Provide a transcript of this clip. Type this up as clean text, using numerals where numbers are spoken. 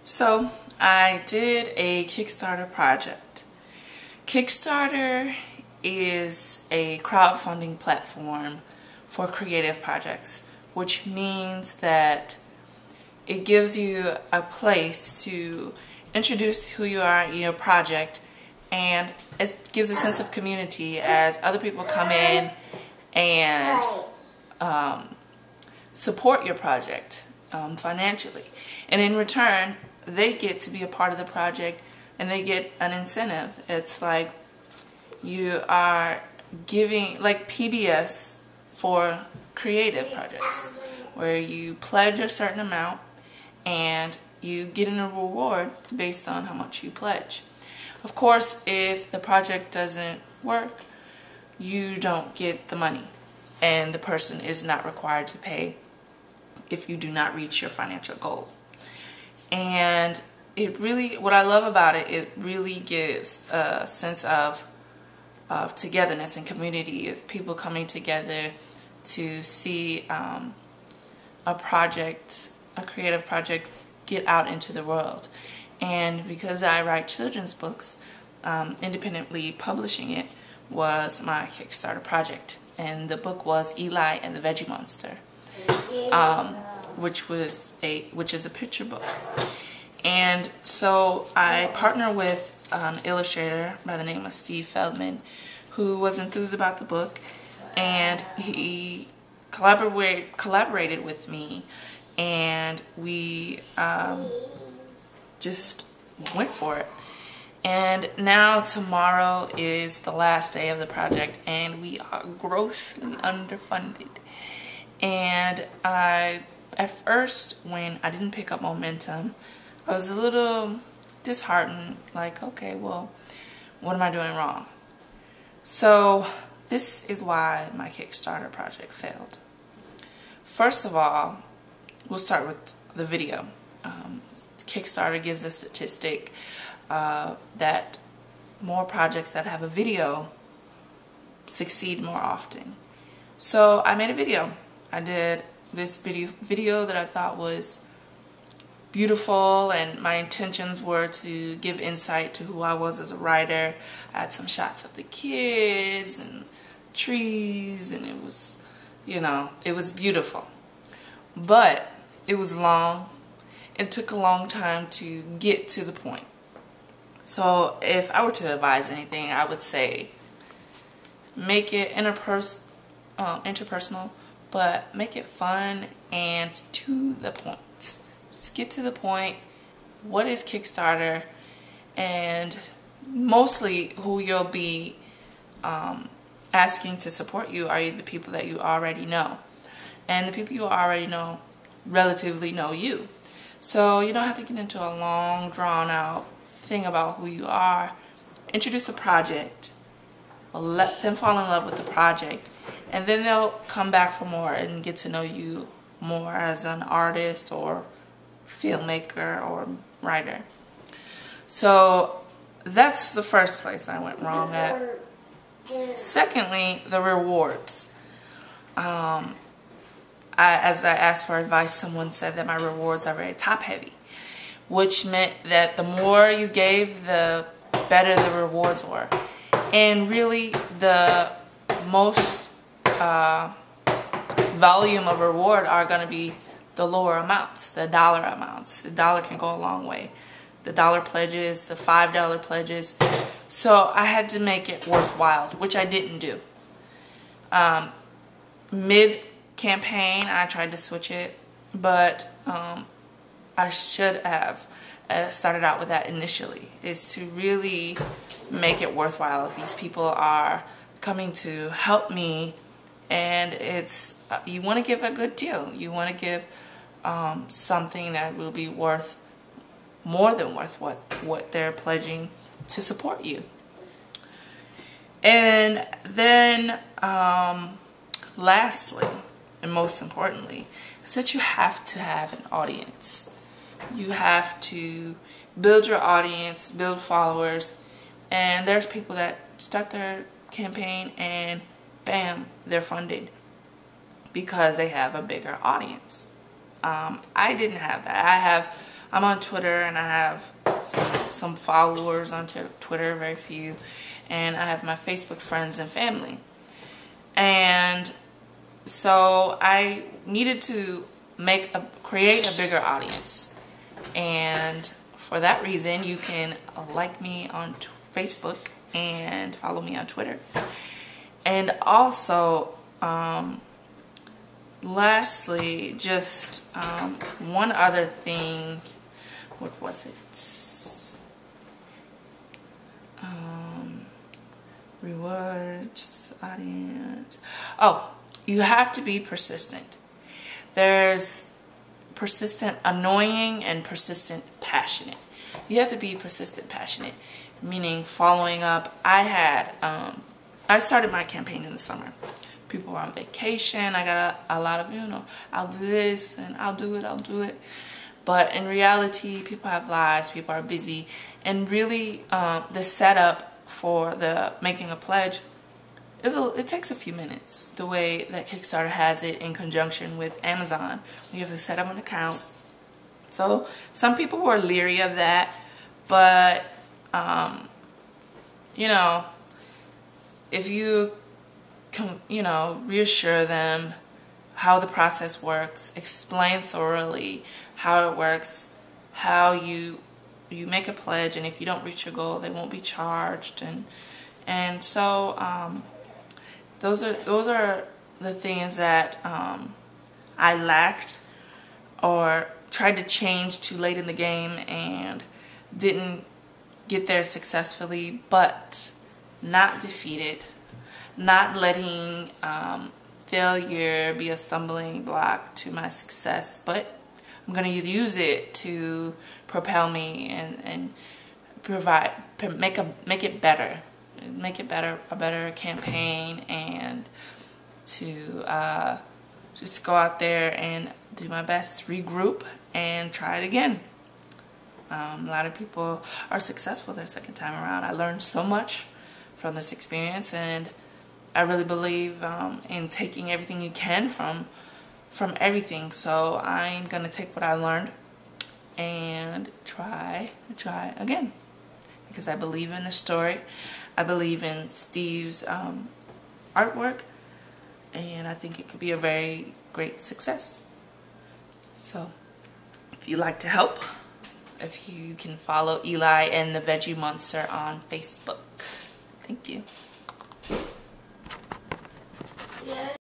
So I did a Kickstarter project. Kickstarter is a crowdfunding platform for creative projects, which means that it gives you a place to introduce who you are in your project, and it gives a sense of community as other people come in and support your project financially, and in return they get to be a part of the project and they get an incentive. It's like you are giving, like PBS for creative projects, where you pledge a certain amount and you get a reward based on how much you pledge. Of course, if the project doesn't work, you don't get the money, and the person is not required to pay if you do not reach your financial goal. And it really, what I love about it, it really gives a sense of togetherness and community. It's people coming together to see a project, a creative project, get out into the world. And because I write children's books, independently publishing it was my Kickstarter project. And the book was Eli and the Veggie Monster, which is a picture book. And so I partner with an illustrator by the name of Steve Feldman, who was enthused about the book, and he collaborated with me, and we just went for it. And now tomorrow is the last day of the project, and we are grossly underfunded. And at first, when I didn't pick up momentum, I was a little disheartened, like, okay, well, what am I doing wrong? So this is why my Kickstarter project failed. First of all, we'll start with the video. Kickstarter gives a statistic that more projects that have a video succeed more often. So I made a video. I did this video that I thought was beautiful, and my intentions were to give insight to who I was as a writer. I had some shots of the kids and trees, and it was, you know, it was beautiful. But it was long. It took a long time to get to the point. So if I were to advise anything, I would say make it interpersonal, but make it fun and to the point. Just get to the point. What is Kickstarter? And mostly who you'll be asking to support you are the people that you already know. And the people you already know relatively know you. So you don't have to get into a long, drawn-out thing about who you are. Introduce a project. Let them fall in love with the project. And then they'll come back for more and get to know you more as an artist or filmmaker or writer. So that's the first place I went wrong at. Secondly, the rewards. As I asked for advice, someone said that my rewards are very top-heavy, which meant that the more you gave, the better the rewards were. And really, the most volume of reward are going to be the lower amounts, the dollar amounts. The dollar can go a long way. The dollar pledges, the $5 pledges. So I had to make it worthwhile, which I didn't do. Mid-campaign, I tried to switch it, but I should have started out with that initially, is to really make it worthwhile. These people are coming to help me, and it's you want to give a good deal. You want to give something that will be worth more than worth what they're pledging to support you. And then lastly, and most importantly, is that you have to have an audience. You have to build your audience, build followers, and there's people that start their campaign and bam, they're funded because they have a bigger audience. I didn't have that. I have I'm on Twitter, and I have some followers on Twitter, very few, and I have my Facebook friends and family. And so I needed to create a bigger audience, and for that reason, you can like me on Facebook and follow me on Twitter. And also, lastly, just one other thing. What was it? Rewards, audience. Oh, you have to be persistent. There's persistent annoying and persistent passionate. You have to be persistent passionate, meaning following up. I started my campaign in the summer. People were on vacation. I got a lot of, I'll do this and I'll do it. But in reality, people have lives, people are busy, and really the setup for the making a pledge, it takes a few minutes. The way that Kickstarter has it in conjunction with Amazon, you have to set up an account. So some people were leery of that, but if you reassure them how the process works, explain thoroughly how it works, how you make a pledge, and if you don't reach your goal, they won't be charged, and so those are the things that I lacked or tried to change too late in the game and didn't get there successfully, but not defeated, not letting failure be a stumbling block to my success, but I'm going to use it to propel me and make it better, a better campaign, and to just go out there and do my best to regroup and try it again. A lot of people are successful their second time around. I learned so much from this experience, and I really believe in taking everything you can from everything. So I'm gonna take what I learned and try again, because I believe in the story. I believe in Steve's artwork, and I think it could be a very great success. So if you'd like to help, if you can follow Eli and the Veggie Monster on Facebook. Thank you.